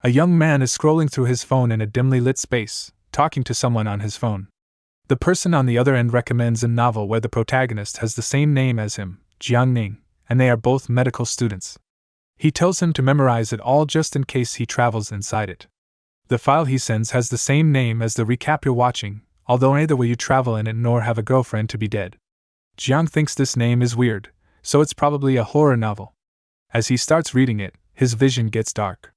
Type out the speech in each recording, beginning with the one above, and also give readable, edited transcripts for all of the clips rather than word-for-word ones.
A young man is scrolling through his phone in a dimly lit space, talking to someone on his phone. The person on the other end recommends a novel where the protagonist has the same name as him, Jiang Ning, and they are both medical students. He tells him to memorize it all just in case he travels inside it. The file he sends has the same name as the recap you're watching, although neither will you travel in it nor have a girlfriend to be dead. Jiang thinks this name is weird, so it's probably a horror novel. As he starts reading it, his vision gets dark.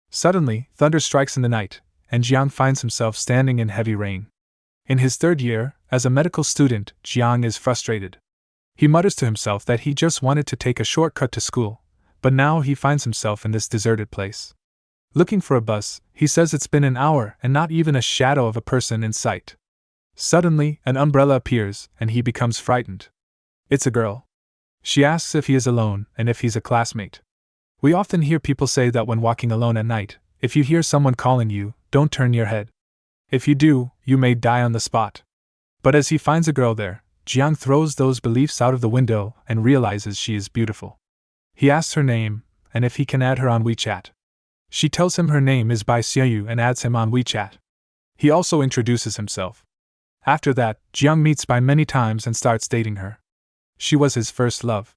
Suddenly, thunder strikes in the night, and Jiang finds himself standing in heavy rain. In his third year, as a medical student, Jiang is frustrated. He mutters to himself that he just wanted to take a shortcut to school, but now he finds himself in this deserted place. Looking for a bus, he says it's been an hour and not even a shadow of a person in sight. Suddenly, an umbrella appears, and he becomes frightened. It's a girl. She asks if he is alone and if he's a classmate. We often hear people say that when walking alone at night, if you hear someone calling you, don't turn your head. If you do, you may die on the spot. But as he finds a girl there, Jiang throws those beliefs out of the window and realizes she is beautiful. He asks her name, and if he can add her on WeChat. She tells him her name is Bai Xiaoyu and adds him on WeChat. He also introduces himself. After that, Jiang meets Bai many times and starts dating her. She was his first love.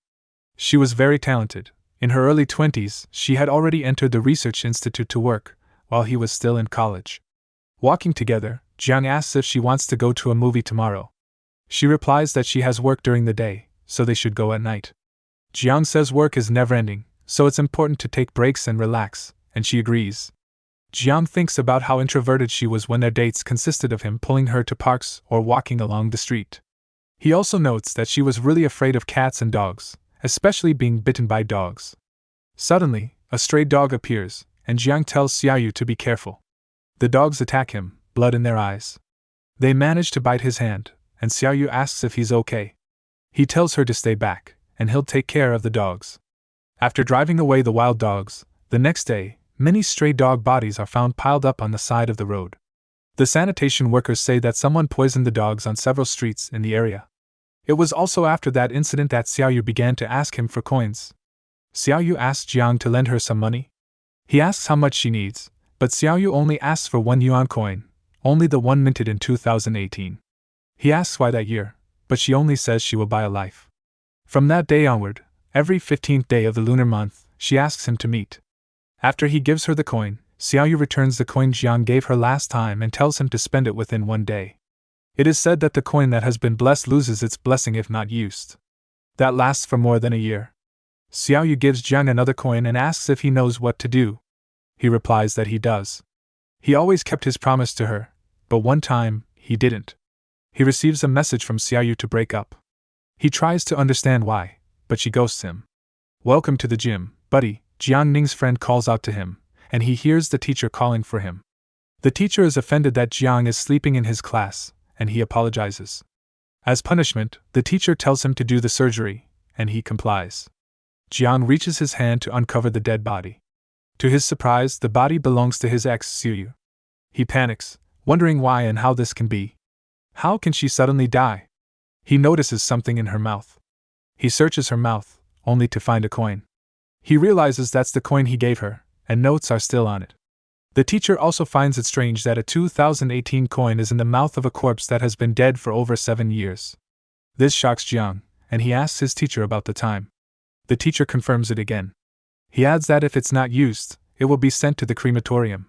She was very talented. In her early 20s, she had already entered the research institute to work, while he was still in college. Walking together, Jiang asks if she wants to go to a movie tomorrow. She replies that she has work during the day, so they should go at night. Jiang says work is never-ending, so it's important to take breaks and relax, and she agrees. Jiang thinks about how introverted she was when their dates consisted of him pulling her to parks or walking along the street. He also notes that she was really afraid of cats and dogs, especially being bitten by dogs. Suddenly, a stray dog appears, and Jiang tells Xiaoyu to be careful. The dogs attack him, blood in their eyes. They manage to bite his hand, and Xiaoyu asks if he's okay. He tells her to stay back, and he'll take care of the dogs. After driving away the wild dogs, the next day, many stray dog bodies are found piled up on the side of the road. The sanitation workers say that someone poisoned the dogs on several streets in the area. It was also after that incident that Xiaoyu began to ask him for coins. Xiaoyu asks Jiang to lend her some money. He asks how much she needs, but Xiaoyu only asks for 1 yuan coin, only the one minted in 2018. He asks why that year, but she only says she will buy a life. From that day onward, every 15th day of the lunar month, she asks him to meet. After he gives her the coin, Xiaoyu returns the coin Jiang gave her last time and tells him to spend it within 1 day. It is said that the coin that has been blessed loses its blessing if not used. That lasts for more than a year. Xiaoyu gives Jiang another coin and asks if he knows what to do. He replies that he does. He always kept his promise to her, but one time, he didn't. He receives a message from Xiaoyu to break up. He tries to understand why, but she ghosts him. Welcome to the gym, buddy, Jiang Ning's friend calls out to him, and he hears the teacher calling for him. The teacher is offended that Jiang is sleeping in his class, and he apologizes. As punishment, the teacher tells him to do the surgery, and he complies. Jiang reaches his hand to uncover the dead body. To his surprise, the body belongs to his ex Xiaoyu. He panics, wondering why and how this can be. How can she suddenly die? He notices something in her mouth. He searches her mouth, only to find a coin. He realizes that's the coin he gave her, and notes are still on it. The teacher also finds it strange that a 2018 coin is in the mouth of a corpse that has been dead for over 7 years. This shocks Jiang, and he asks his teacher about the time. The teacher confirms it again. He adds that if it's not used, it will be sent to the crematorium.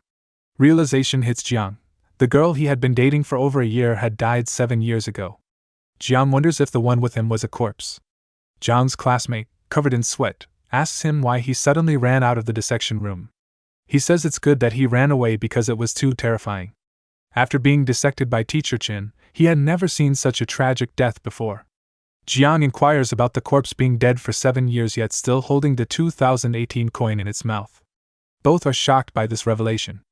Realization hits Jiang. The girl he had been dating for over a year had died 7 years ago. Jiang wonders if the one with him was a corpse. Jiang's classmate, covered in sweat, asks him why he suddenly ran out of the dissection room. He says it's good that he ran away because it was too terrifying. After being dissected by Teacher Chin, he had never seen such a tragic death before. Jiang inquires about the corpse being dead for 7 years yet still holding the 2018 coin in its mouth. Both are shocked by this revelation.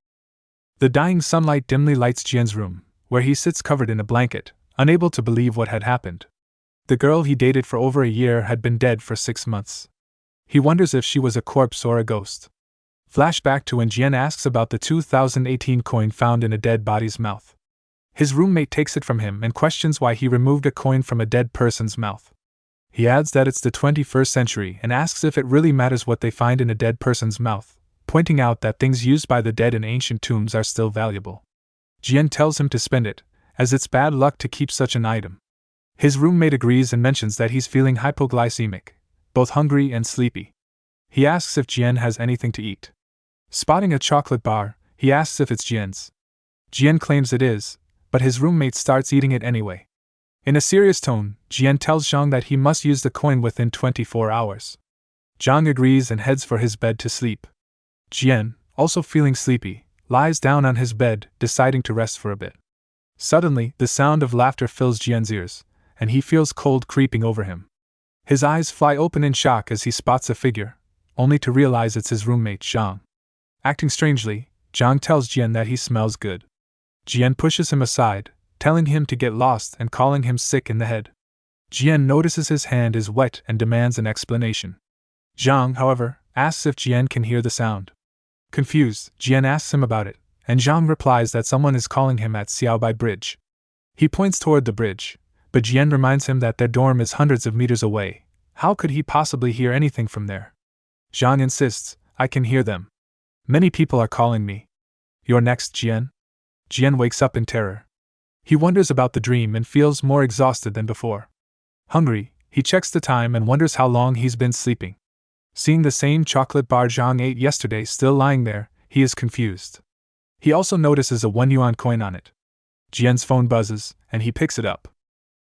The dying sunlight dimly lights Jian's room, where he sits covered in a blanket, unable to believe what had happened. The girl he dated for over a year had been dead for 6 months. He wonders if she was a corpse or a ghost. Flashback to when Jian asks about the 2018 coin found in a dead body's mouth. His roommate takes it from him and questions why he removed a coin from a dead person's mouth. He adds that it's the 21st century and asks if it really matters what they find in a dead person's mouth, pointing out that things used by the dead in ancient tombs are still valuable. Jian tells him to spend it, as it's bad luck to keep such an item. His roommate agrees and mentions that he's feeling hypoglycemic, both hungry and sleepy. He asks if Jian has anything to eat. Spotting a chocolate bar, he asks if it's Jian's. Jian claims it is, but his roommate starts eating it anyway. In a serious tone, Jian tells Zhang that he must use the coin within 24 hours. Zhang agrees and heads for his bed to sleep. Jian, also feeling sleepy, lies down on his bed, deciding to rest for a bit. Suddenly, the sound of laughter fills Jian's ears, and he feels cold creeping over him. His eyes fly open in shock as he spots a figure, only to realize it's his roommate Zhang. Acting strangely, Zhang tells Jian that he smells good. Jian pushes him aside, telling him to get lost and calling him sick in the head. Jian notices his hand is wet and demands an explanation. Zhang, however, asks if Jian can hear the sound. Confused, Jian asks him about it, and Zhang replies that someone is calling him at Xiaobai Bridge. He points toward the bridge, but Jian reminds him that their dorm is hundreds of meters away. How could he possibly hear anything from there? Zhang insists, I can hear them. Many people are calling me. You're next, Jian? Jian wakes up in terror. He wonders about the dream and feels more exhausted than before. Hungry, he checks the time and wonders how long he's been sleeping. Seeing the same chocolate bar Zhang ate yesterday still lying there, he is confused. He also notices a 1 yuan coin on it. Jian's phone buzzes, and he picks it up.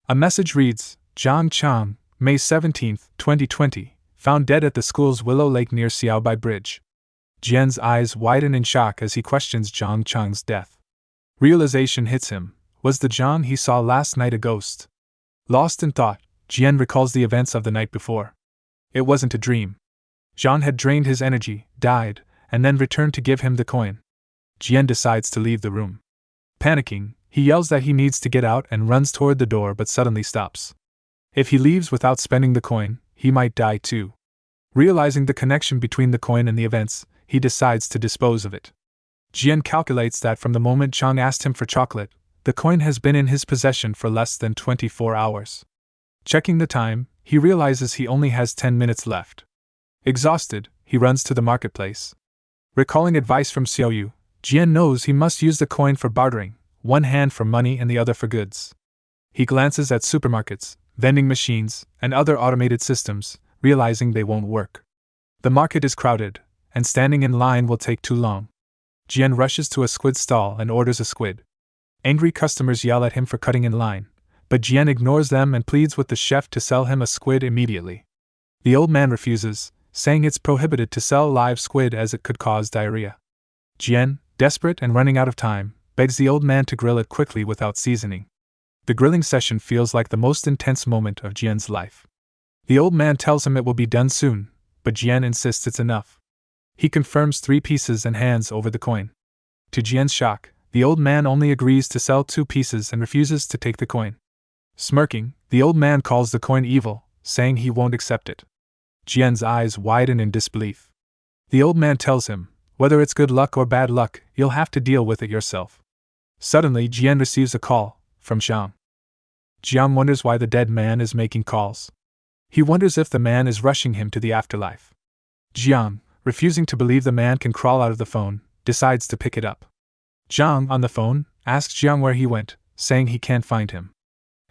A message reads, Zhang Chang, May 17, 2020, found dead at the school's Willow Lake near Xiaobai Bridge. Jian's eyes widen in shock as he questions Zhang Chang's death. Realization hits him. Was the Zhang he saw last night a ghost? Lost in thought, Jian recalls the events of the night before. It wasn't a dream. Zhang had drained his energy, died, and then returned to give him the coin. Jian decides to leave the room. Panicking, he yells that he needs to get out and runs toward the door but suddenly stops. If he leaves without spending the coin, he might die too. Realizing the connection between the coin and the events, he decides to dispose of it. Jian calculates that from the moment Zhang asked him for chocolate, the coin has been in his possession for less than 24 hours. Checking the time, he realizes he only has 10 minutes left. Exhausted, he runs to the marketplace. Recalling advice from Xiaoyu, Jian knows he must use the coin for bartering, one hand for money and the other for goods. He glances at supermarkets, vending machines, and other automated systems, realizing they won't work. The market is crowded, and standing in line will take too long. Jian rushes to a squid stall and orders a squid. Angry customers yell at him for cutting in line, but Jian ignores them and pleads with the chef to sell him a squid immediately. The old man refuses, saying it's prohibited to sell live squid as it could cause diarrhea. Jian, desperate and running out of time, begs the old man to grill it quickly without seasoning. The grilling session feels like the most intense moment of Jian's life. The old man tells him it will be done soon, but Jian insists it's enough. He confirms 3 pieces and hands over the coin. To Jian's shock, the old man only agrees to sell 2 pieces and refuses to take the coin. Smirking, the old man calls the coin evil, saying he won't accept it. Jian's eyes widen in disbelief. The old man tells him, whether it's good luck or bad luck, you'll have to deal with it yourself. Suddenly, Jian receives a call from Zhang. Jiang wonders why the dead man is making calls. He wonders if the man is rushing him to the afterlife. Jiang, refusing to believe the man can crawl out of the phone, decides to pick it up. Zhang, on the phone, asks Jiang where he went, saying he can't find him.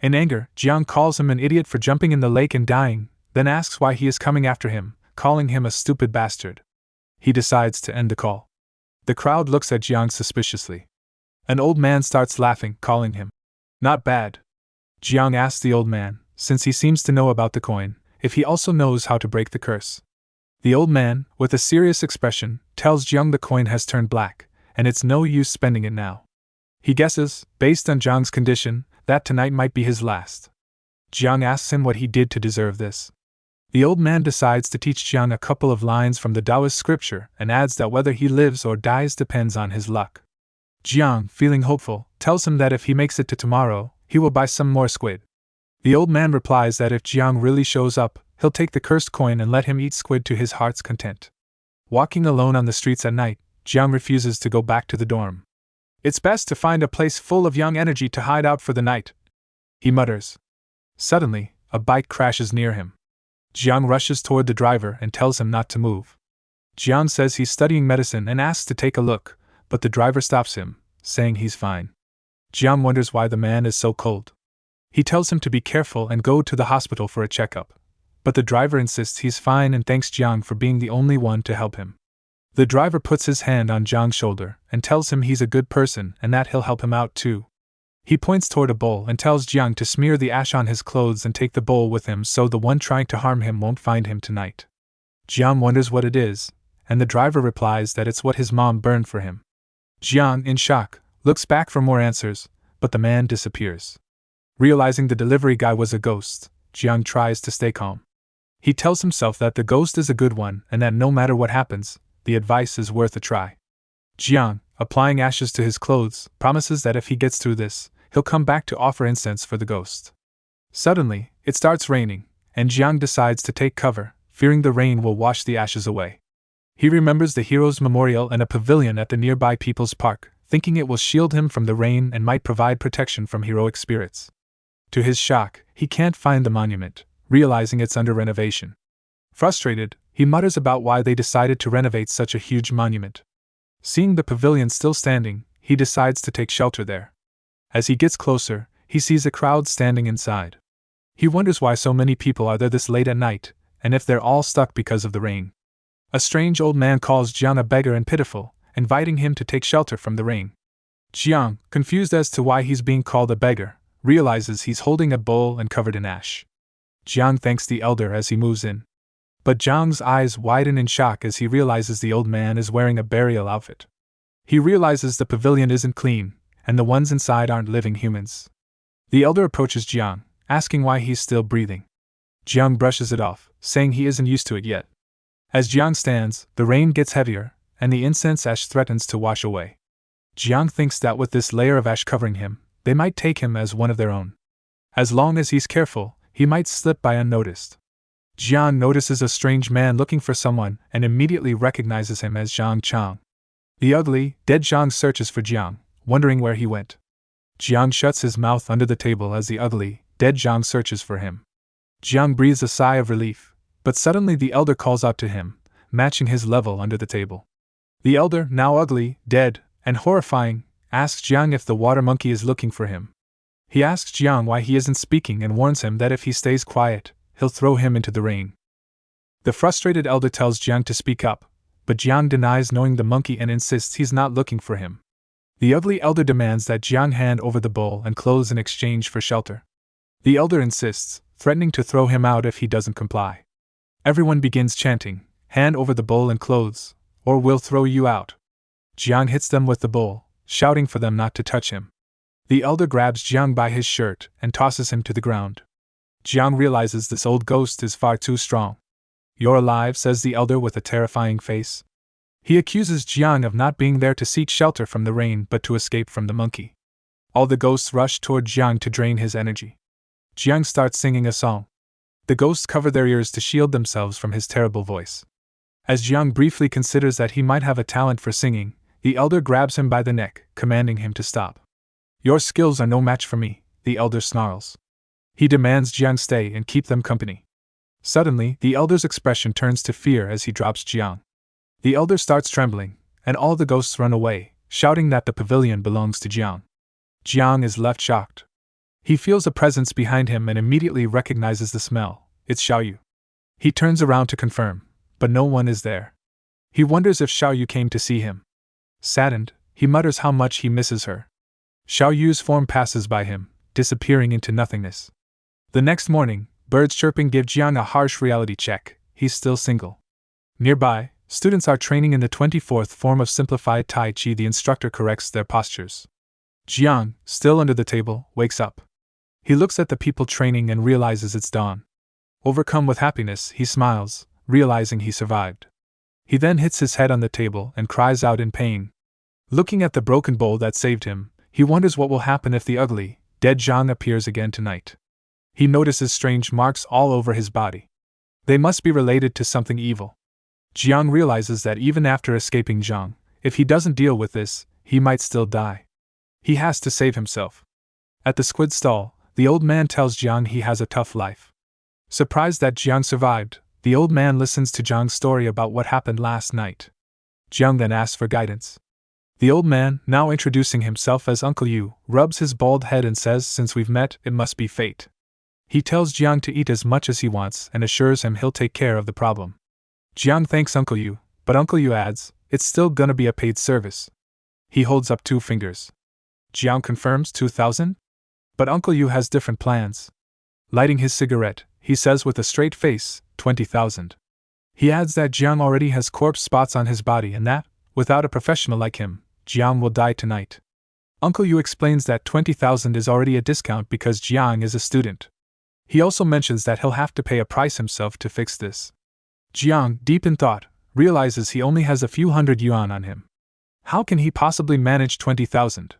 In anger, Jiang calls him an idiot for jumping in the lake and dying, then asks why he is coming after him, calling him a stupid bastard. He decides to end the call. The crowd looks at Jiang suspiciously. An old man starts laughing, calling him not bad. Jiang asks the old man, since he seems to know about the coin, if he also knows how to break the curse. The old man, with a serious expression, tells Jiang the coin has turned black, and it's no use spending it now. He guesses, based on Jiang's condition, that tonight might be his last. Jiang asks him what he did to deserve this. The old man decides to teach Jiang a couple of lines from the Taoist scripture and adds that whether he lives or dies depends on his luck. Jiang, feeling hopeful, tells him that if he makes it to tomorrow, he will buy some more squid. The old man replies that if Jiang really shows up, he'll take the cursed coin and let him eat squid to his heart's content. Walking alone on the streets at night, Jiang refuses to go back to the dorm. It's best to find a place full of young energy to hide out for the night, he mutters. Suddenly, a bike crashes near him. Jiang rushes toward the driver and tells him not to move. Jiang says he's studying medicine and asks to take a look, but the driver stops him, saying he's fine. Jiang wonders why the man is so cold. He tells him to be careful and go to the hospital for a checkup, but the driver insists he's fine and thanks Jiang for being the only one to help him. The driver puts his hand on Jiang's shoulder and tells him he's a good person and that he'll help him out too. He points toward a bowl and tells Jiang to smear the ash on his clothes and take the bowl with him so the one trying to harm him won't find him tonight. Jiang wonders what it is, and the driver replies that it's what his mom burned for him. Jiang, in shock, looks back for more answers, but the man disappears. Realizing the delivery guy was a ghost, Jiang tries to stay calm. He tells himself that the ghost is a good one and that no matter what happens, the advice is worth a try. Jiang, applying ashes to his clothes, promises that if he gets through this, he'll come back to offer incense for the ghost. Suddenly, it starts raining, and Jiang decides to take cover, fearing the rain will wash the ashes away. He remembers the hero's memorial and a pavilion at the nearby People's Park, thinking it will shield him from the rain and might provide protection from heroic spirits. To his shock, he can't find the monument, realizing it's under renovation. Frustrated, he mutters about why they decided to renovate such a huge monument. Seeing the pavilion still standing, he decides to take shelter there. As he gets closer, he sees a crowd standing inside. He wonders why so many people are there this late at night, and if they're all stuck because of the rain. A strange old man calls Jiang a beggar and pitiful, inviting him to take shelter from the rain. Jiang, confused as to why he's being called a beggar, realizes he's holding a bowl and covered in ash. Jiang thanks the elder as he moves in. But Jiang's eyes widen in shock as he realizes the old man is wearing a burial outfit. He realizes the pavilion isn't clean, and the ones inside aren't living humans. The elder approaches Jiang, asking why he's still breathing. Jiang brushes it off, saying he isn't used to it yet. As Jiang stands, the rain gets heavier, and the incense ash threatens to wash away. Jiang thinks that with this layer of ash covering him, they might take him as one of their own. As long as he's careful, he might slip by unnoticed. Jiang notices a strange man looking for someone and immediately recognizes him as Zhang Chang. The ugly, dead Zhang searches for Jiang, wondering where he went. Jiang shuts his mouth under the table as the ugly, dead Zhang searches for him. Jiang breathes a sigh of relief, but suddenly the elder calls out to him, matching his level under the table. The elder, now ugly, dead, and horrifying, asks Jiang if the water monkey is looking for him. He asks Jiang why he isn't speaking and warns him that if he stays quiet, he'll throw him into the rain. The frustrated elder tells Jiang to speak up, but Jiang denies knowing the monkey and insists he's not looking for him. The ugly elder demands that Jiang hand over the bowl and clothes in exchange for shelter. The elder insists, threatening to throw him out if he doesn't comply. Everyone begins chanting, "Hand over the bowl and clothes, or we'll throw you out." Jiang hits them with the bowl, shouting for them not to touch him. The elder grabs Jiang by his shirt and tosses him to the ground. Jiang realizes this old ghost is far too strong. "You're alive," says the elder with a terrifying face. He accuses Jiang of not being there to seek shelter from the rain but to escape from the monkey. All the ghosts rush toward Jiang to drain his energy. Jiang starts singing a song. The ghosts cover their ears to shield themselves from his terrible voice. As Jiang briefly considers that he might have a talent for singing, the elder grabs him by the neck, commanding him to stop. "Your skills are no match for me," the elder snarls. He demands Jiang stay and keep them company. Suddenly, the elder's expression turns to fear as he drops Jiang. The elder starts trembling, and all the ghosts run away, shouting that the pavilion belongs to Jiang. Jiang is left shocked. He feels a presence behind him and immediately recognizes the smell. It's Xiaoyu. He turns around to confirm, but no one is there. He wonders if Xiaoyu came to see him. Saddened, he mutters how much he misses her. Xiaoyu's form passes by him, disappearing into nothingness. The next morning, birds chirping give Jiang a harsh reality check. He's still single. Nearby, students are training in the 24th form of simplified Tai Chi. The instructor corrects their postures. Jiang, still under the table, wakes up. He looks at the people training and realizes it's dawn. Overcome with happiness, he smiles, realizing he survived. He then hits his head on the table and cries out in pain. Looking at the broken bowl that saved him, he wonders what will happen if the ugly, dead Zhang appears again tonight. He notices strange marks all over his body. They must be related to something evil. Jiang realizes that even after escaping Zhang, if he doesn't deal with this, he might still die. He has to save himself. At the squid stall, the old man tells Jiang he has a tough life. Surprised that Jiang survived, The old man listens to Jiang's story about what happened last night. Jiang then asks for guidance. The old man, now introducing himself as Uncle Yu, rubs his bald head and says, "Since we've met, it must be fate." He tells Jiang to eat as much as he wants and assures him he'll take care of the problem. Jiang thanks Uncle Yu, but Uncle Yu adds, "It's still gonna be a paid service." He holds up 2 fingers. Jiang confirms 2,000? But Uncle Yu has different plans. Lighting his cigarette, he says with a straight face, 20,000. He adds that Jiang already has corpse spots on his body and that, without a professional like him, Jiang will die tonight. Uncle Yu explains that 20,000 is already a discount because Jiang is a student. He also mentions that he'll have to pay a price himself to fix this. Jiang, deep in thought, realizes he only has a few hundred yuan on him. How can he possibly manage 20,000?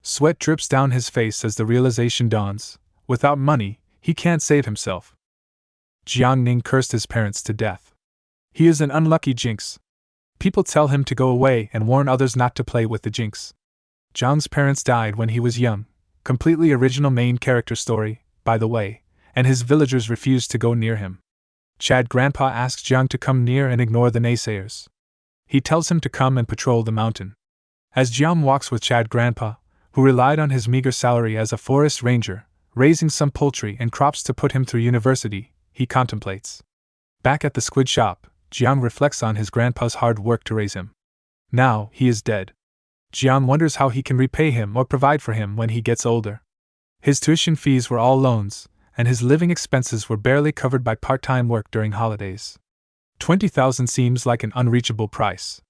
Sweat drips down his face as the realization dawns. Without money, he can't save himself. Jiang Ning cursed his parents to death. He is an unlucky jinx. People tell him to go away and warn others not to play with the jinx. Jiang's parents died when he was young. Completely original main character story, by the way, and his villagers refused to go near him. Chad Grandpa asks Jiang to come near and ignore the naysayers. He tells him to come and patrol the mountain. As Jiang walks with Chad Grandpa, who relied on his meager salary as a forest ranger, raising some poultry and crops to put him through university, he contemplates. Back at the squid shop, Jiang reflects on his grandpa's hard work to raise him. Now, he is dead. Jiang wonders how he can repay him or provide for him when he gets older. His tuition fees were all loans, and his living expenses were barely covered by part-time work during holidays. 20,000 seems like an unreachable price.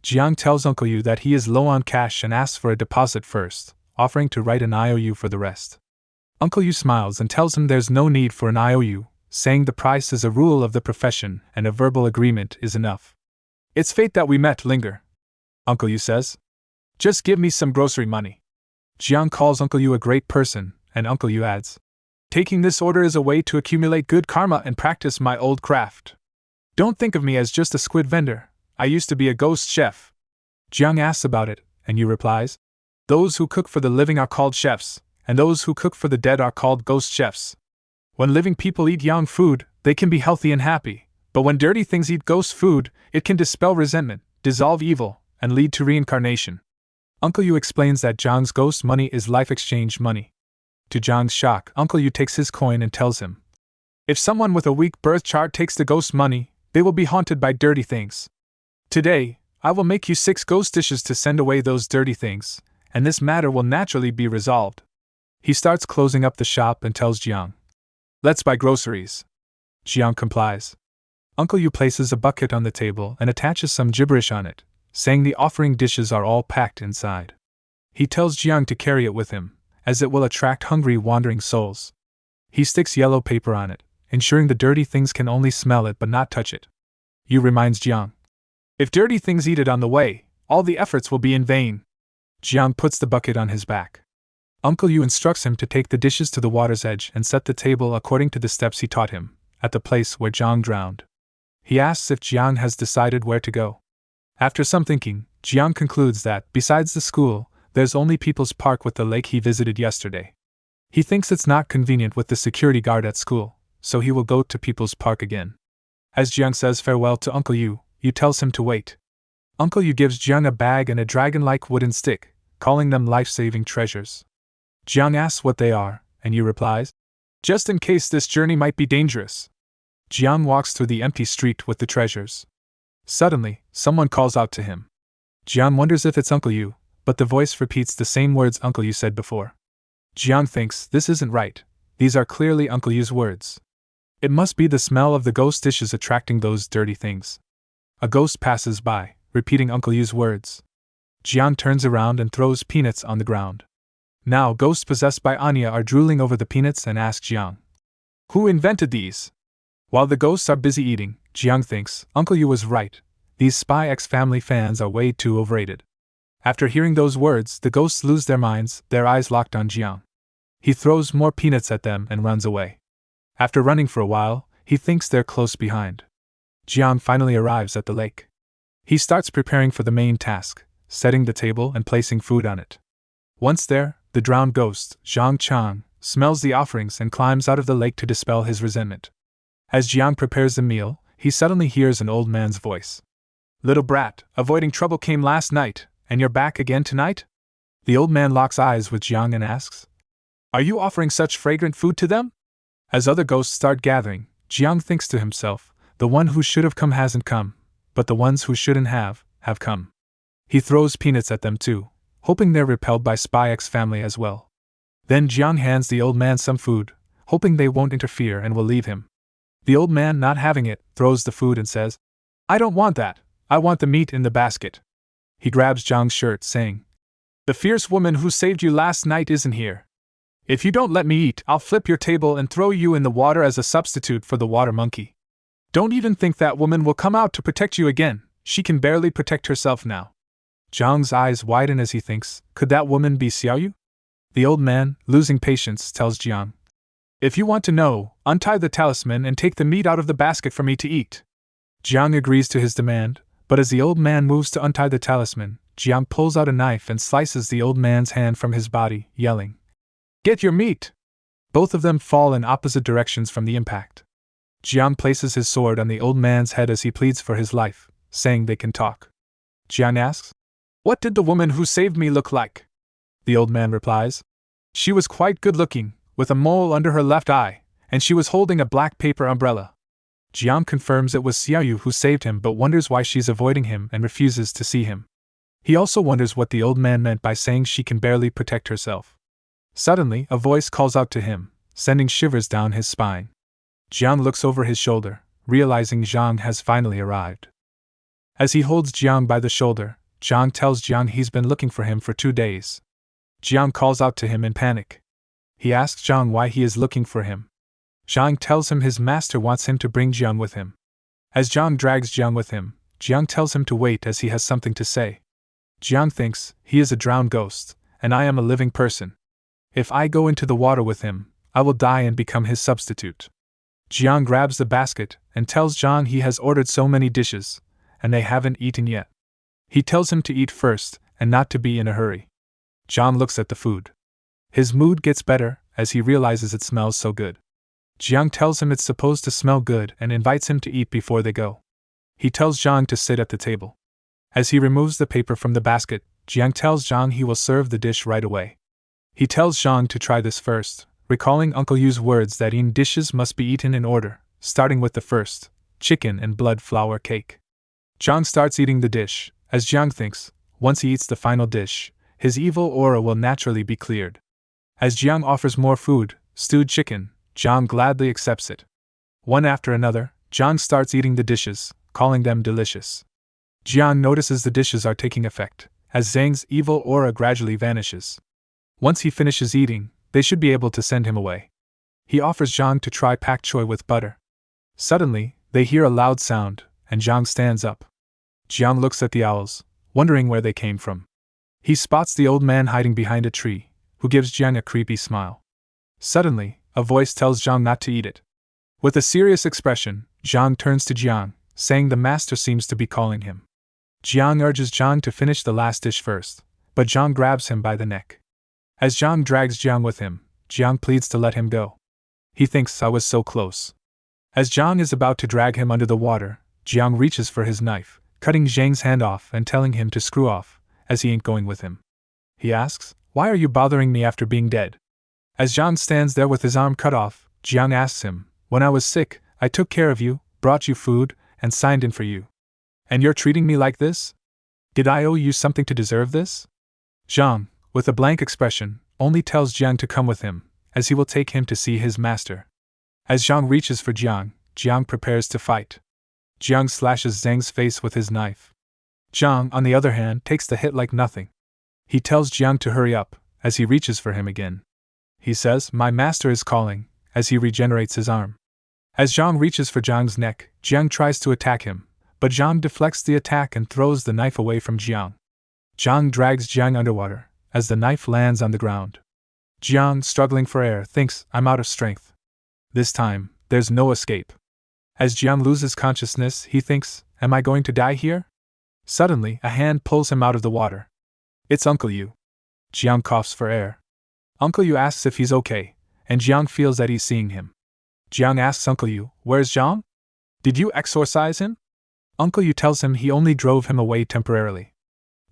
Jiang tells Uncle Yu that he is low on cash and asks for a deposit first, offering to write an IOU for the rest. Uncle Yu smiles and tells him there's no need for an IOU, saying the price is a rule of the profession and a verbal agreement is enough. "It's fate that we met, Linger," Uncle Yu says. "Just give me some grocery money." Jiang calls Uncle Yu a great person, and Uncle Yu adds, "Taking this order is a way to accumulate good karma and practice my old craft. Don't think of me as just a squid vendor. I used to be a ghost chef." Jiang asks about it, and Yu replies, "Those who cook for the living are called chefs, and those who cook for the dead are called ghost chefs. When living people eat yang food, they can be healthy and happy, but when dirty things eat ghost food, it can dispel resentment, dissolve evil, and lead to reincarnation." Uncle Yu explains that Jiang's ghost money is life exchange money. To Jiang's shock, Uncle Yu takes his coin and tells him, "If someone with a weak birth chart takes the ghost money, they will be haunted by dirty things. Today, I will make you 6 ghost dishes to send away those dirty things, and this matter will naturally be resolved." He starts closing up the shop and tells Jiang, "Let's buy groceries." Jiang complies. Uncle Yu places a bucket on the table and attaches some gibberish on it, saying the offering dishes are all packed inside. He tells Jiang to carry it with him, as it will attract hungry wandering souls. He sticks yellow paper on it, ensuring the dirty things can only smell it but not touch it. Yu reminds Jiang, "If dirty things eat it on the way, all the efforts will be in vain." Jiang puts the bucket on his back. Uncle Yu instructs him to take the dishes to the water's edge and set the table according to the steps he taught him, at the place where Jiang drowned. He asks if Jiang has decided where to go. After some thinking, Jiang concludes that, besides the school, there's only People's Park with the lake he visited yesterday. He thinks it's not convenient with the security guard at school, so he will go to People's Park again. As Jiang says farewell to Uncle Yu, Yu tells him to wait. Uncle Yu gives Jiang a bag and a dragon-like wooden stick, calling them life-saving treasures. Jiang asks what they are, and Yu replies, "Just in case this journey might be dangerous." Jiang walks through the empty street with the treasures. Suddenly, someone calls out to him. Jiang wonders if it's Uncle Yu, but the voice repeats the same words Uncle Yu said before. Jiang thinks this isn't right. These are clearly Uncle Yu's words. It must be the smell of the ghost dishes attracting those dirty things. A ghost passes by, repeating Uncle Yu's words. Jiang turns around and throws peanuts on the ground. Now ghosts possessed by Anya are drooling over the peanuts and ask Jiang, "Who invented these?" While the ghosts are busy eating, Jiang thinks Uncle Yu was right. These Spy X Family fans are way too overrated. After hearing those words, the ghosts lose their minds, their eyes locked on Jiang. He throws more peanuts at them and runs away. After running for a while, he thinks they're close behind. Jiang finally arrives at the lake. He starts preparing for the main task, setting the table and placing food on it. Once there, the drowned ghost, Zhang Chang, smells the offerings and climbs out of the lake to dispel his resentment. As Jiang prepares the meal, he suddenly hears an old man's voice. "Little brat, avoiding trouble came last night, and you're back again tonight?" The old man locks eyes with Jiang and asks, "Are you offering such fragrant food to them?" As other ghosts start gathering, Jiang thinks to himself, the one who should have come hasn't come, but the ones who shouldn't have come. He throws peanuts at them too, hoping they're repelled by Spy X family as well. Then Jiang hands the old man some food, hoping they won't interfere and will leave him. The old man, not having it, throws the food and says, "I don't want that, I want the meat in the basket." He grabs Jiang's shirt, saying, "The fierce woman who saved you last night isn't here. If you don't let me eat, I'll flip your table and throw you in the water as a substitute for the water monkey. Don't even think that woman will come out to protect you again, she can barely protect herself now." Jiang's eyes widen as he thinks, could that woman be Xiaoyu? The old man, losing patience, tells Jiang, "If you want to know, untie the talisman and take the meat out of the basket for me to eat." Jiang agrees to his demand, but as the old man moves to untie the talisman, Jiang pulls out a knife and slices the old man's hand from his body, yelling, "Get your meat!" Both of them fall in opposite directions from the impact. Jiang places his sword on the old man's head as he pleads for his life, saying they can talk. Jiang asks, "What did the woman who saved me look like?" The old man replies, "She was quite good-looking, with a mole under her left eye, and she was holding a black paper umbrella." Jiang confirms it was Xiaoyu who saved him but wonders why she's avoiding him and refuses to see him. He also wonders what the old man meant by saying she can barely protect herself. Suddenly, a voice calls out to him, sending shivers down his spine. Jiang looks over his shoulder, realizing Zhang has finally arrived. As he holds Jiang by the shoulder, Zhang tells Jiang he's been looking for him for 2 days. Jiang calls out to him in panic. He asks Zhang why he is looking for him. Zhang tells him his master wants him to bring Jiang with him. As Zhang drags Jiang with him, Jiang tells him to wait as he has something to say. Jiang thinks, he is a drowned ghost, and I am a living person. If I go into the water with him, I will die and become his substitute. Jiang grabs the basket and tells Zhang he has ordered so many dishes, and they haven't eaten yet. He tells him to eat first, and not to be in a hurry. Zhang looks at the food. His mood gets better, as he realizes it smells so good. Jiang tells him it's supposed to smell good and invites him to eat before they go. He tells Zhang to sit at the table. As he removes the paper from the basket, Jiang tells Zhang he will serve the dish right away. He tells Zhang to try this first, recalling Uncle Yu's words that dishes must be eaten in order, starting with the first, chicken and blood flour cake. Zhang starts eating the dish, as Jiang thinks, once he eats the final dish, his evil aura will naturally be cleared. As Jiang offers more food, stewed chicken, Zhang gladly accepts it. One after another, Zhang starts eating the dishes, calling them delicious. Jiang notices the dishes are taking effect, as Zhang's evil aura gradually vanishes. Once he finishes eating, they should be able to send him away. He offers Zhang to try pak choi with butter. Suddenly, they hear a loud sound, and Zhang stands up. Jiang looks at the owls, wondering where they came from. He spots the old man hiding behind a tree, who gives Jiang a creepy smile. Suddenly, a voice tells Zhang not to eat it. With a serious expression, Zhang turns to Jiang, saying the master seems to be calling him. Jiang urges Zhang to finish the last dish first, but Zhang grabs him by the neck. As Zhang drags Jiang with him, Jiang pleads to let him go. He thinks I was so close. As Zhang is about to drag him under the water, Jiang reaches for his knife, cutting Zhang's hand off and telling him to screw off, as he ain't going with him. He asks, "Why are you bothering me after being dead?" As Zhang stands there with his arm cut off, Jiang asks him, "When I was sick, I took care of you, brought you food, and signed in for you. And you're treating me like this? Did I owe you something to deserve this?" Zhang, with a blank expression, only tells Jiang to come with him, as he will take him to see his master. As Zhang reaches for Jiang, Jiang prepares to fight. Jiang slashes Zhang's face with his knife. Zhang, on the other hand, takes the hit like nothing. He tells Jiang to hurry up, as he reaches for him again. He says, "My master is calling," as he regenerates his arm. As Zhang reaches for Jiang's neck, Jiang tries to attack him, but Zhang deflects the attack and throws the knife away from Jiang. Zhang drags Jiang underwater, as the knife lands on the ground. Jiang, struggling for air, thinks, "I'm out of strength. This time, there's no escape." As Jiang loses consciousness, he thinks, "Am I going to die here?" Suddenly, a hand pulls him out of the water. It's Uncle Yu. Jiang coughs for air. Uncle Yu asks if he's okay, and Jiang feels that he's seeing him. Jiang asks Uncle Yu, "Where's Zhang?" Did you exorcise him? Uncle Yu tells him he only drove him away temporarily.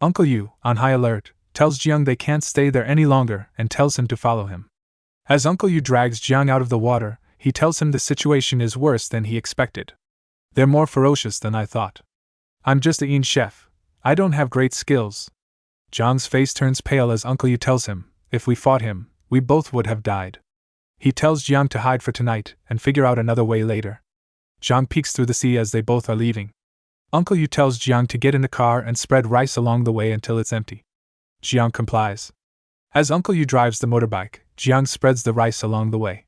Uncle Yu, on high alert, tells Jiang they can't stay there any longer and tells him to follow him. As Uncle Yu drags Jiang out of the water, he tells him the situation is worse than he expected. They're more ferocious than I thought. I'm just a Yin chef. I don't have great skills. Jiang's face turns pale as Uncle Yu tells him, if we fought him, we both would have died. He tells Jiang to hide for tonight and figure out another way later. Jiang peeks through the sea as they both are leaving. Uncle Yu tells Jiang to get in the car and spread rice along the way until it's empty. Jiang complies. As Uncle Yu drives the motorbike, Jiang spreads the rice along the way.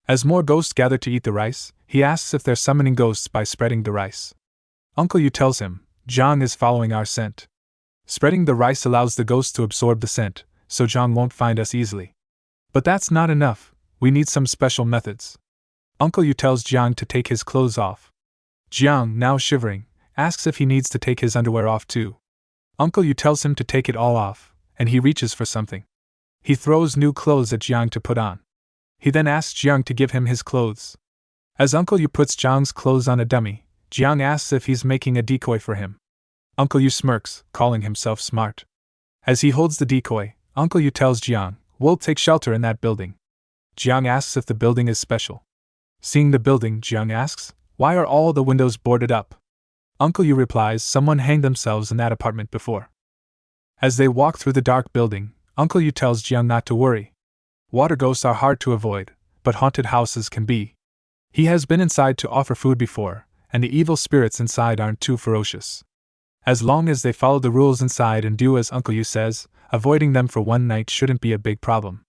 As more ghosts gather to eat the rice, he asks if they're summoning ghosts by spreading the rice. Uncle Yu tells him, Jiang is following our scent. Spreading the rice allows the ghosts to absorb the scent, so Jiang won't find us easily. But that's not enough, we need some special methods. Uncle Yu tells Jiang to take his clothes off. Jiang, now shivering, asks if he needs to take his underwear off too. Uncle Yu tells him to take it all off, and he reaches for something. He throws new clothes at Jiang to put on. He then asks Jiang to give him his clothes. As Uncle Yu puts Jiang's clothes on a dummy, Jiang asks if he's making a decoy for him. Uncle Yu smirks, calling himself smart. As he holds the decoy, Uncle Yu tells Jiang, we'll take shelter in that building. Jiang asks if the building is special. Seeing the building, Jiang asks, why are all the windows boarded up? Uncle Yu replies, someone hanged themselves in that apartment before. As they walk through the dark building, Uncle Yu tells Jiang not to worry. Water ghosts are hard to avoid, but haunted houses can be. He has been inside to offer food before, and the evil spirits inside aren't too ferocious. As long as they follow the rules inside and do as Uncle Yu says, avoiding them for one night shouldn't be a big problem.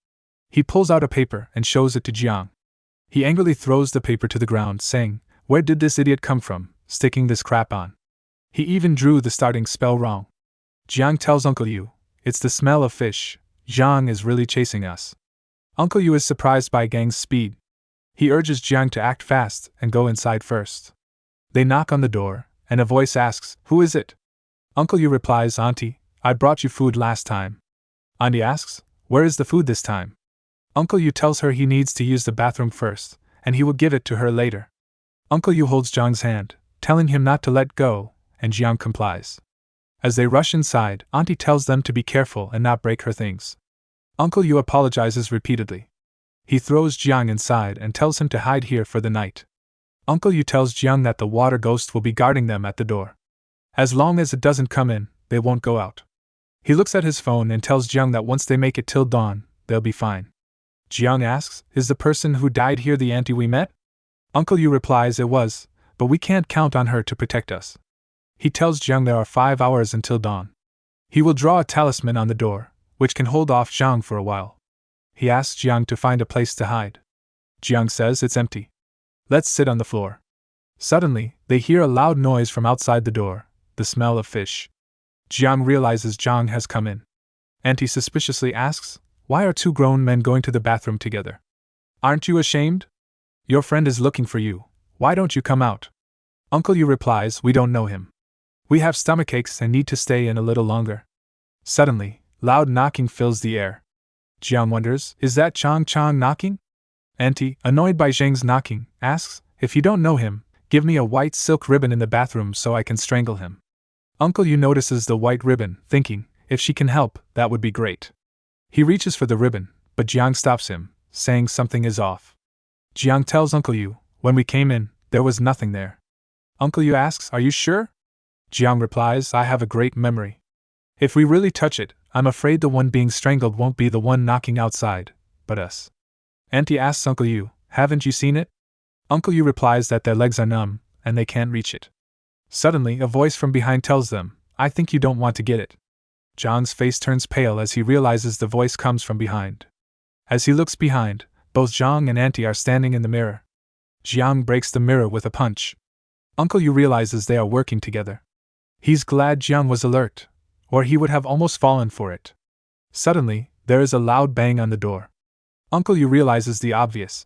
He pulls out a paper and shows it to Jiang. He angrily throws the paper to the ground, saying, where did this idiot come from, sticking this crap on? He even drew the starting spell wrong. Jiang tells Uncle Yu, it's the smell of fish, Jiang is really chasing us. Uncle Yu is surprised by Gang's speed. He urges Jiang to act fast and go inside first. They knock on the door, and a voice asks, who is it? Uncle Yu replies, Auntie, I brought you food last time. Auntie asks, where is the food this time? Uncle Yu tells her he needs to use the bathroom first, and he will give it to her later. Uncle Yu holds Jiang's hand, telling him not to let go, and Jiang complies. As they rush inside, Auntie tells them to be careful and not break her things. Uncle Yu apologizes repeatedly. He throws Jiang inside and tells him to hide here for the night. Uncle Yu tells Jiang that the water ghost will be guarding them at the door. As long as it doesn't come in, they won't go out. He looks at his phone and tells Jiang that once they make it till dawn, they'll be fine. Jiang asks, is the person who died here the auntie we met? Uncle Yu replies it was, but we can't count on her to protect us. He tells Jiang there are 5 hours until dawn. He will draw a talisman on the door, which can hold off Jiang for a while. He asks Jiang to find a place to hide. Jiang says it's empty. Let's sit on the floor. Suddenly, they hear a loud noise from outside the door, the smell of fish. Jiang realizes Jiang has come in. Auntie suspiciously asks, why are 2 grown men going to the bathroom together? Aren't you ashamed? Your friend is looking for you, why don't you come out? Uncle Yu replies, we don't know him. We have stomachaches and need to stay in a little longer. Suddenly, loud knocking fills the air. Jiang wonders, is that Chang knocking? Auntie, annoyed by Zhang's knocking, asks, if you don't know him, give me a white silk ribbon in the bathroom so I can strangle him. Uncle Yu notices the white ribbon, thinking, if she can help, that would be great. He reaches for the ribbon, but Jiang stops him, saying something is off. Jiang tells Uncle Yu, when we came in, there was nothing there. Uncle Yu asks, are you sure? Jiang replies, I have a great memory. If we really touch it, I'm afraid the one being strangled won't be the one knocking outside, but us. Auntie asks Uncle Yu, haven't you seen it? Uncle Yu replies that their legs are numb, and they can't reach it. Suddenly, a voice from behind tells them, I think you don't want to get it. Jiang's face turns pale as he realizes the voice comes from behind. As he looks behind, both Jiang and Auntie are standing in the mirror. Jiang breaks the mirror with a punch. Uncle Yu realizes they are working together. He's glad Jiang was alert, or he would have almost fallen for it. Suddenly, there is a loud bang on the door. Uncle Yu realizes the obvious.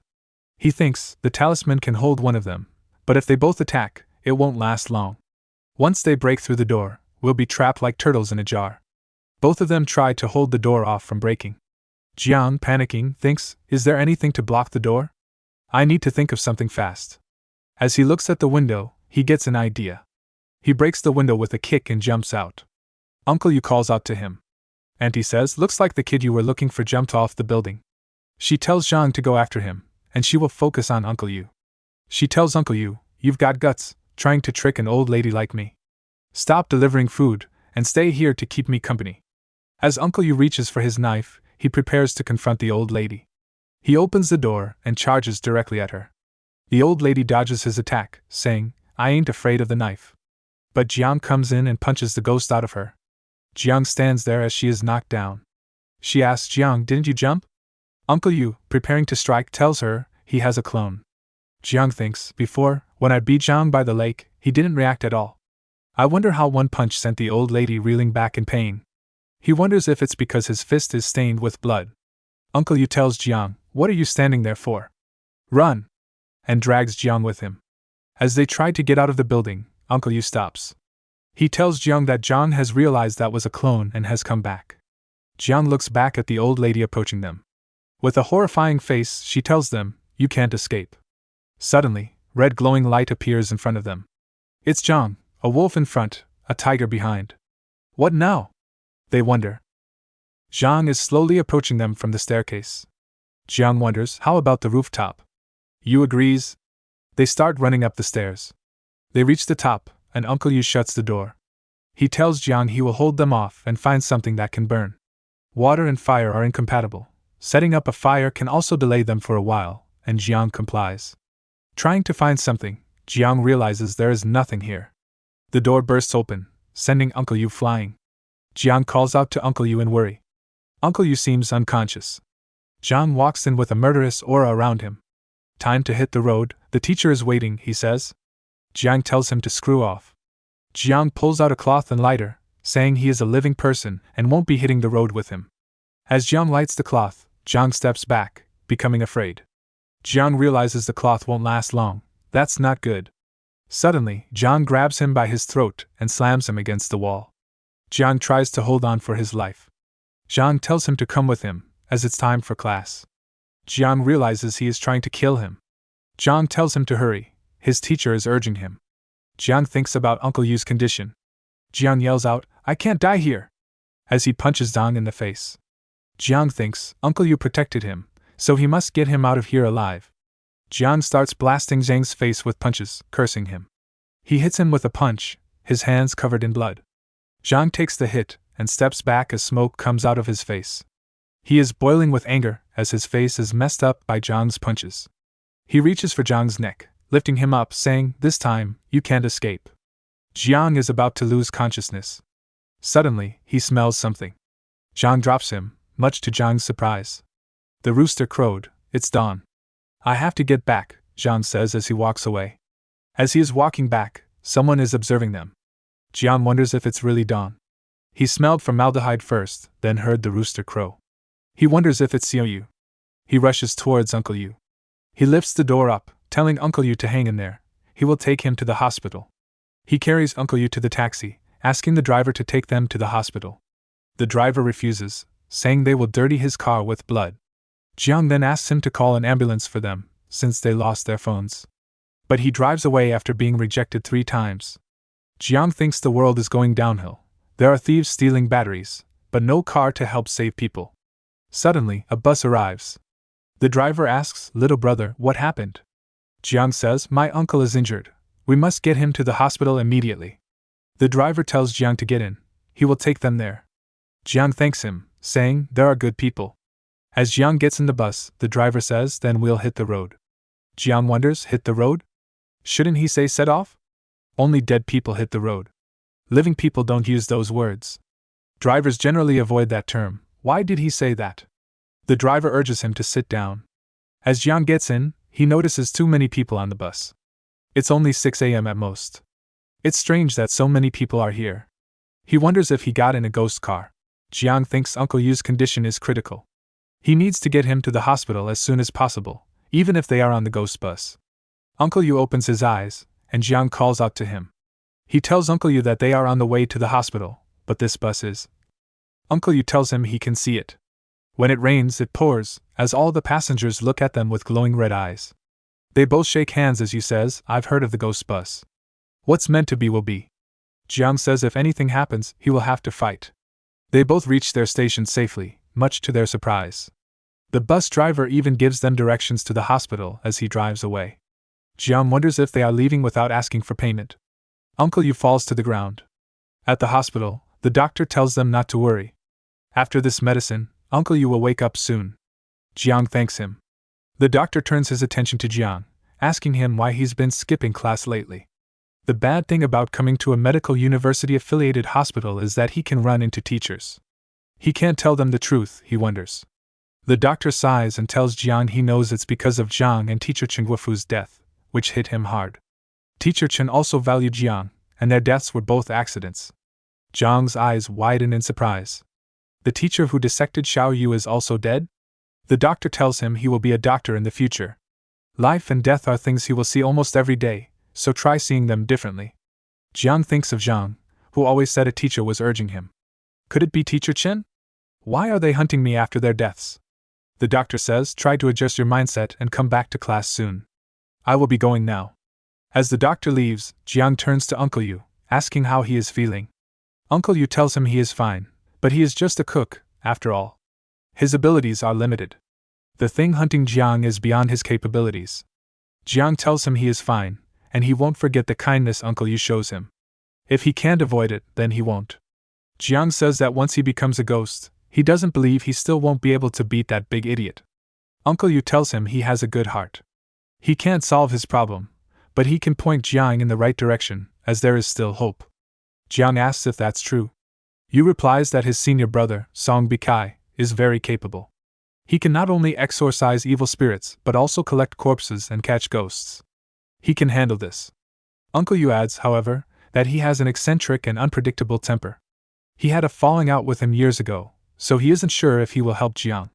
He thinks the talisman can hold one of them, but if they both attack, it won't last long. Once they break through the door, we'll be trapped like turtles in a jar. Both of them try to hold the door off from breaking. Jiang, panicking, thinks, is there anything to block the door? I need to think of something fast. As he looks at the window, he gets an idea. He breaks the window with a kick and jumps out. Uncle Yu calls out to him. Auntie says, "Looks like the kid you were looking for jumped off the building." She tells Zhang to go after him, and she will focus on Uncle Yu. She tells Uncle Yu, "You've got guts, trying to trick an old lady like me. Stop delivering food, and stay here to keep me company." As Uncle Yu reaches for his knife, he prepares to confront the old lady. He opens the door and charges directly at her. The old lady dodges his attack, saying, "I ain't afraid of the knife." But Jiang comes in and punches the ghost out of her. Jiang stands there as she is knocked down. She asks Jiang, "Didn't you jump?" Uncle Yu, preparing to strike, tells her he has a clone. Jiang thinks, "Before, when I beat Jiang by the lake, he didn't react at all. I wonder how one punch sent the old lady reeling back in pain." He wonders if it's because his fist is stained with blood. Uncle Yu tells Jiang, "What are you standing there for? Run!" and drags Jiang with him. As they try to get out of the building, Uncle Yu stops. He tells Jiang that Jiang has realized that was a clone and has come back. Jiang looks back at the old lady approaching them. With a horrifying face, she tells them, "You can't escape." Suddenly, red glowing light appears in front of them. It's Jiang, a wolf in front, a tiger behind. What now? They wonder. Jiang is slowly approaching them from the staircase. Jiang wonders, how about the rooftop? Yu agrees. They start running up the stairs. They reach the top, and Uncle Yu shuts the door. He tells Jiang he will hold them off and find something that can burn. Water and fire are incompatible. Setting up a fire can also delay them for a while, and Jiang complies. Trying to find something, Jiang realizes there is nothing here. The door bursts open, sending Uncle Yu flying. Jiang calls out to Uncle Yu in worry. Uncle Yu seems unconscious. Jiang walks in with a murderous aura around him. "Time to hit the road, the teacher is waiting," he says. Jiang tells him to screw off. Jiang pulls out a cloth and lighter, saying he is a living person and won't be hitting the road with him. As Jiang lights the cloth, Jiang steps back, becoming afraid. Jiang realizes the cloth won't last long. That's not good. Suddenly, Jiang grabs him by his throat and slams him against the wall. Jiang tries to hold on for his life. Jiang tells him to come with him, as it's time for class. Jiang realizes he is trying to kill him. Jiang tells him to hurry. His teacher is urging him. Jiang thinks about Uncle Yu's condition. Jiang yells out, "I can't die here!" as he punches Dong in the face. Jiang thinks Uncle Yu protected him, so he must get him out of here alive. Jiang starts blasting Zhang's face with punches, cursing him. He hits him with a punch, his hands covered in blood. Jiang takes the hit and steps back as smoke comes out of his face. He is boiling with anger as his face is messed up by Jiang's punches. He reaches for Jiang's neck, lifting him up, saying, "This time, you can't escape." Jiang is about to lose consciousness. Suddenly, he smells something. Jiang drops him, much to Jiang's surprise. The rooster crowed. It's dawn. "I have to get back," Jiang says as he walks away. As he is walking back, someone is observing them. Jiang wonders if it's really dawn. He smelled formaldehyde first, then heard the rooster crow. He wonders if it's Xiao Yu. He rushes towards Uncle Yu. He lifts the door up, telling Uncle Yu to hang in there. He will take him to the hospital. He carries Uncle Yu to the taxi, asking the driver to take them to the hospital. The driver refuses, saying they will dirty his car with blood. Jiang then asks him to call an ambulance for them, since they lost their phones. But he drives away after being rejected 3 times. Jiang thinks the world is going downhill. There are thieves stealing batteries, but no car to help save people. Suddenly, a bus arrives. The driver asks, "Little brother, what happened?" Jiang says, "My uncle is injured. We must get him to the hospital immediately." The driver tells Jiang to get in. He will take them there. Jiang thanks him, saying, "There are good people." As Jiang gets in the bus, the driver says, "Then we'll hit the road." Jiang wonders, hit the road? Shouldn't he say set off? Only dead people hit the road. Living people don't use those words. Drivers generally avoid that term. Why did he say that? The driver urges him to sit down. As Jiang gets in, he notices too many people on the bus. It's only 6 a.m. at most. It's strange that so many people are here. He wonders if he got in a ghost car. Jiang thinks Uncle Yu's condition is critical. He needs to get him to the hospital as soon as possible, even if they are on the ghost bus. Uncle Yu opens his eyes, and Jiang calls out to him. He tells Uncle Yu that they are on the way to the hospital, but this bus is. Uncle Yu tells him he can see it. When it rains, it pours, as all the passengers look at them with glowing red eyes. They both shake hands as Yu says, I've heard of the ghost bus. What's meant to be will be. Jiang says if anything happens, he will have to fight. They both reach their station safely, much to their surprise. The bus driver even gives them directions to the hospital as he drives away. Jiang wonders if they are leaving without asking for payment. Uncle Yu falls to the ground. At the hospital, the doctor tells them not to worry. After this medicine, Uncle Yu will wake up soon. Jiang thanks him. The doctor turns his attention to Jiang, asking him why he's been skipping class lately. The bad thing about coming to a medical university-affiliated hospital is that he can run into teachers. He can't tell them the truth, he wonders. The doctor sighs and tells Jiang he knows it's because of Jiang and teacher Chen Guofu's death, which hit him hard. Teacher Chen also valued Jiang, and their deaths were both accidents. Jiang's eyes widen in surprise. The teacher who dissected Xiao Yu is also dead? The doctor tells him he will be a doctor in the future. Life and death are things he will see almost every day, so try seeing them differently. Jiang thinks of Zhang, who always said a teacher was urging him. Could it be teacher Chen? Why are they hunting me after their deaths? The doctor says, try to adjust your mindset and come back to class soon. I will be going now. As the doctor leaves, Jiang turns to Uncle Yu, asking how he is feeling. Uncle Yu tells him he is fine, but he is just a cook, after all. His abilities are limited. The thing hunting Jiang is beyond his capabilities. Jiang tells him he is fine, and he won't forget the kindness Uncle Yu shows him. If he can't avoid it, then he won't. Jiang says that once he becomes a ghost, he doesn't believe he still won't be able to beat that big idiot. Uncle Yu tells him he has a good heart. He can't solve his problem, but he can point Jiang in the right direction, as there is still hope. Jiang asks if that's true. Yu replies that his senior brother, Song Bikai, is very capable. He can not only exorcise evil spirits but also collect corpses and catch ghosts. He can handle this. Uncle Yu adds, however, that he has an eccentric and unpredictable temper. He had a falling out with him years ago, so he isn't sure if he will help Jiang.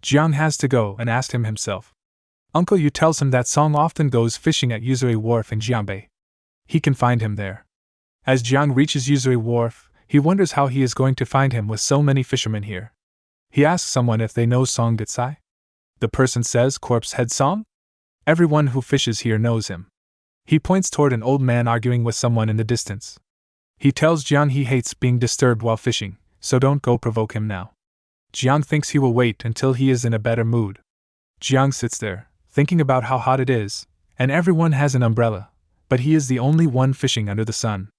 Jiang has to go and ask him himself. Uncle Yu tells him that Song often goes fishing at Yuzuri Wharf in Jiangbei. He can find him there. As Jiang reaches Yuzuri Wharf, he wonders how he is going to find him with so many fishermen here. He asks someone if they know Song Getsai. The person says Corpse Head Song? Everyone who fishes here knows him. He points toward an old man arguing with someone in the distance. He tells Jiang he hates being disturbed while fishing, so don't go provoke him now. Jiang thinks he will wait until he is in a better mood. Jiang sits there, thinking about how hot it is, and everyone has an umbrella, but he is the only one fishing under the sun.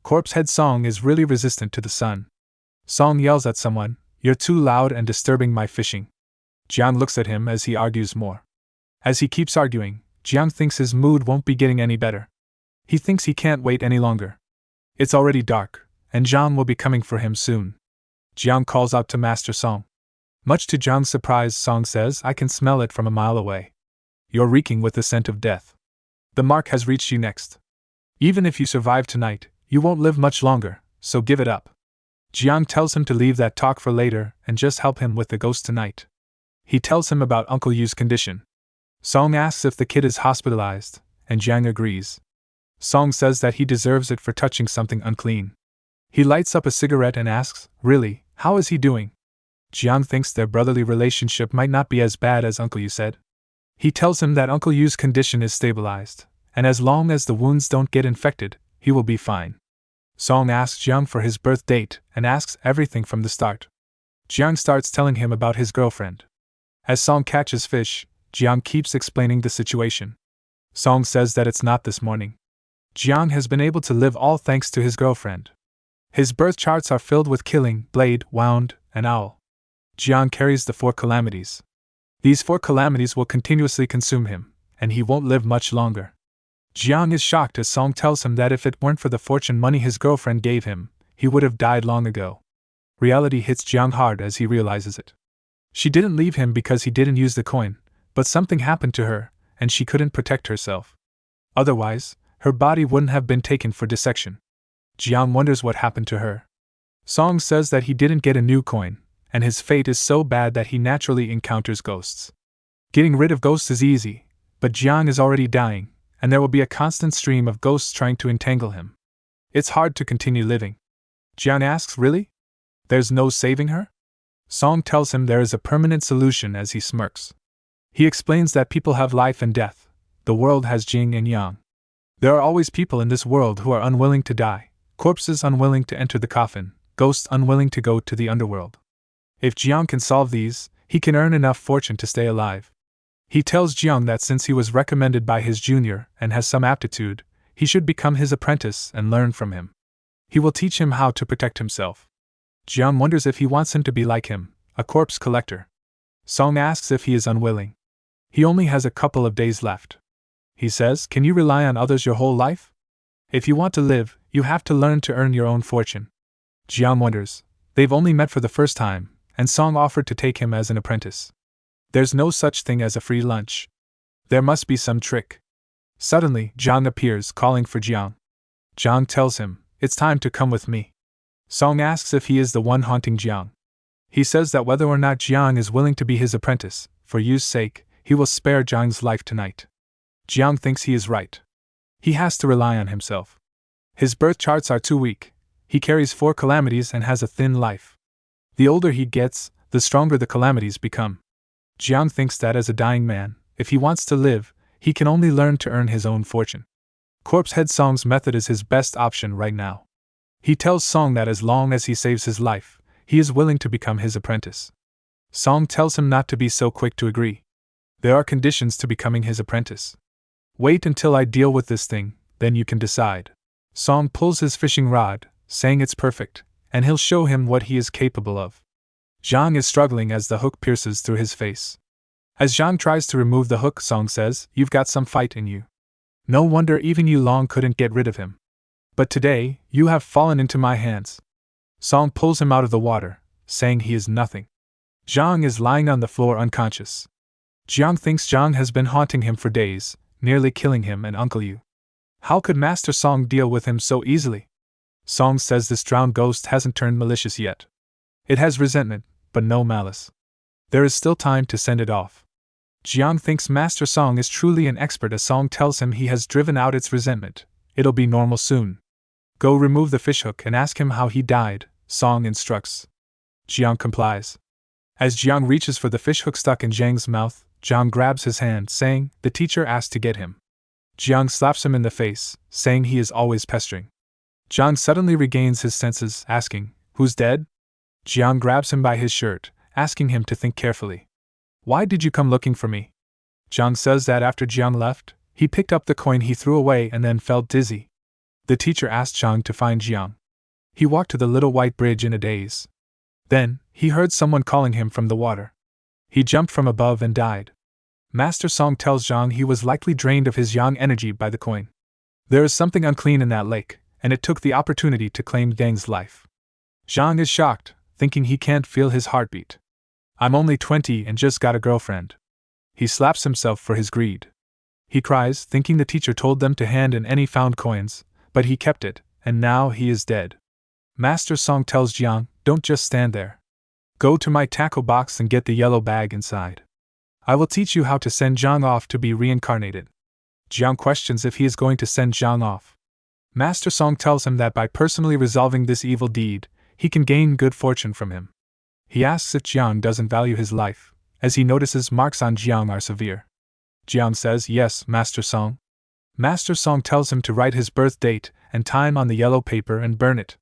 Corpse Head Song is really resistant to the sun. Song yells at someone, "You're too loud and disturbing my fishing." Jiang looks at him as he argues more. As he keeps arguing, Jiang thinks his mood won't be getting any better. He thinks he can't wait any longer. It's already dark, and Jiang will be coming for him soon. Jiang calls out to Master Song. Much to Jiang's surprise, Song says, "I can smell it from a mile away. You're reeking with the scent of death. The mark has reached you next. Even if you survive tonight, you won't live much longer, so give it up." Jiang tells him to leave that talk for later and just help him with the ghost tonight. He tells him about Uncle Yu's condition. Song asks if the kid is hospitalized, and Jiang agrees. Song says that he deserves it for touching something unclean. He lights up a cigarette and asks, "Really, how is he doing?" Jiang thinks their brotherly relationship might not be as bad as Uncle Yu said. He tells him that Uncle Yu's condition is stabilized, and as long as the wounds don't get infected, he will be fine. Song asks Jiang for his birth date and asks everything from the start. Jiang starts telling him about his girlfriend. As Song catches fish, Jiang keeps explaining the situation. Song says that it's not this morning. Jiang has been able to live all thanks to his girlfriend. His birth charts are filled with killing, blade, wound, and owl. Jiang carries the 4 calamities. These 4 calamities will continuously consume him, and he won't live much longer. Jiang is shocked as Song tells him that if it weren't for the fortune money his girlfriend gave him, he would have died long ago. Reality hits Jiang hard as he realizes it. She didn't leave him because he didn't use the coin, but something happened to her, and she couldn't protect herself. Otherwise, her body wouldn't have been taken for dissection. Jiang wonders what happened to her. Song says that he didn't get a new coin, and his fate is so bad that he naturally encounters ghosts. Getting rid of ghosts is easy, but Jiang is already dying, and there will be a constant stream of ghosts trying to entangle him. It's hard to continue living. Jiang asks, "Really? There's no saving her?" Song tells him there is a permanent solution as he smirks. He explains that people have life and death, The world has yin and yang. There are always people in this world who are unwilling to die, corpses unwilling to enter the coffin, ghosts unwilling to go to the underworld. If Jiang can solve these, he can earn enough fortune to stay alive. He tells Jiang that since he was recommended by his junior and has some aptitude, he should become his apprentice and learn from him. He will teach him how to protect himself. Jiang wonders if he wants him to be like him, a corpse collector. Song asks if he is unwilling. He only has a couple of days left. He says, "Can you rely on others your whole life? If you want to live, you have to learn to earn your own fortune." Jiang wonders. They've only met for the first time, and Song offered to take him as an apprentice. There's no such thing as a free lunch. There must be some trick. Suddenly, Jiang appears, calling for Jiang. Jiang tells him, "It's time to come with me." Song asks if he is the one haunting Jiang. He says that whether or not Jiang is willing to be his apprentice, for Yu's sake, he will spare Jiang's life tonight. Jiang thinks he is right. He has to rely on himself. His birth charts are too weak. He carries 4 calamities and has a thin life. The older he gets, the stronger the calamities become. Jiang thinks that as a dying man, if he wants to live, he can only learn to earn his own fortune. Corpse Head Song's method is his best option right now. He tells Song that as long as he saves his life, he is willing to become his apprentice. Song tells him not to be so quick to agree. There are conditions to becoming his apprentice. "Wait until I deal with this thing, then you can decide." Song pulls his fishing rod, saying it's perfect, and he'll show him what he is capable of. Jiang is struggling as the hook pierces through his face. As Jiang tries to remove the hook, Song says, "You've got some fight in you. No wonder even Yu Long couldn't get rid of him. But today, you have fallen into my hands." Song pulls him out of the water, saying he is nothing. Jiang is lying on the floor unconscious. Jiang thinks Jiang has been haunting him for days, nearly killing him and Uncle Yu. How could Master Song deal with him so easily? Song says this drowned ghost hasn't turned malicious yet. It has resentment, but no malice. There is still time to send it off. Jiang thinks Master Song is truly an expert as Song tells him he has driven out its resentment. It'll be normal soon. Go remove the fishhook and ask him how he died, Song instructs. Jiang complies. As Jiang reaches for the fishhook stuck in Jiang's mouth, Jiang grabs his hand, saying, "The teacher asked to get him." Jiang slaps him in the face, saying he is always pestering. Jiang suddenly regains his senses, asking, "Who's dead?" Jiang grabs him by his shirt, asking him to think carefully. "Why did you come looking for me?" Jiang says that after Jiang left, he picked up the coin he threw away and then felt dizzy. The teacher asked Jiang to find Jiang. He walked to the little white bridge in a daze. Then, he heard someone calling him from the water. He jumped from above and died. Master Song tells Jiang he was likely drained of his yang energy by the coin. There is something unclean in that lake, and it took the opportunity to claim Deng's life. Jiang is shocked, thinking he can't feel his heartbeat. "I'm only 20 and just got a girlfriend." He slaps himself for his greed. He cries, thinking the teacher told them to hand in any found coins, but he kept it, and now he is dead. Master Song tells Jiang, "Don't just stand there. Go to my tackle box and get the yellow bag inside. I will teach you how to send Jiang off to be reincarnated." Jiang questions if he is going to send Jiang off. Master Song tells him that by personally resolving this evil deed, he can gain good fortune from him. He asks if Jiang doesn't value his life, as he notices marks on Jiang are severe. Jiang says, "Yes, Master Song." Master Song tells him to write his birth date and time on the yellow paper and burn it.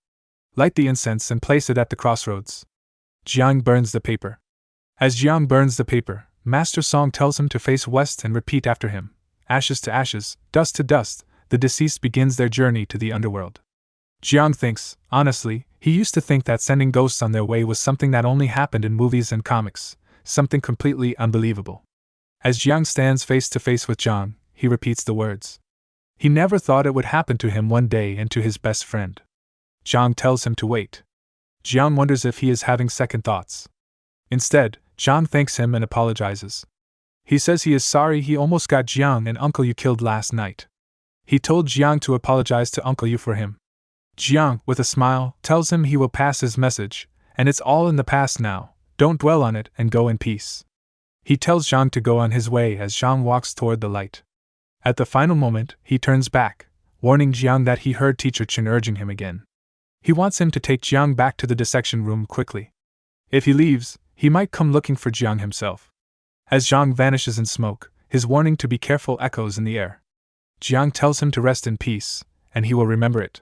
Light the incense and place it at the crossroads. Jiang burns the paper. As Jiang burns the paper, Master Song tells him to face west and repeat after him. Ashes to ashes, dust to dust, the deceased begins their journey to the underworld. Jiang thinks, honestly, he used to think that sending ghosts on their way was something that only happened in movies and comics, something completely unbelievable. As Jiang stands face to face with Jiang, he repeats the words. He never thought it would happen to him one day and to his best friend. Jiang tells him to wait. Jiang wonders if he is having second thoughts. Instead, Jiang thanks him and apologizes. He says he is sorry he almost got Jiang and Uncle Yu killed last night. He told Jiang to apologize to Uncle Yu for him. Jiang, with a smile, tells him he will pass his message, and it's all in the past now, don't dwell on it and go in peace. He tells Jiang to go on his way as Jiang walks toward the light. At the final moment, he turns back, warning Jiang that he heard Teacher Chen urging him again. He wants him to take Jiang back to the dissection room quickly. If he leaves, he might come looking for Jiang himself. As Jiang vanishes in smoke, His warning to be careful echoes in the air. Jiang tells him to rest in peace, and he will remember it.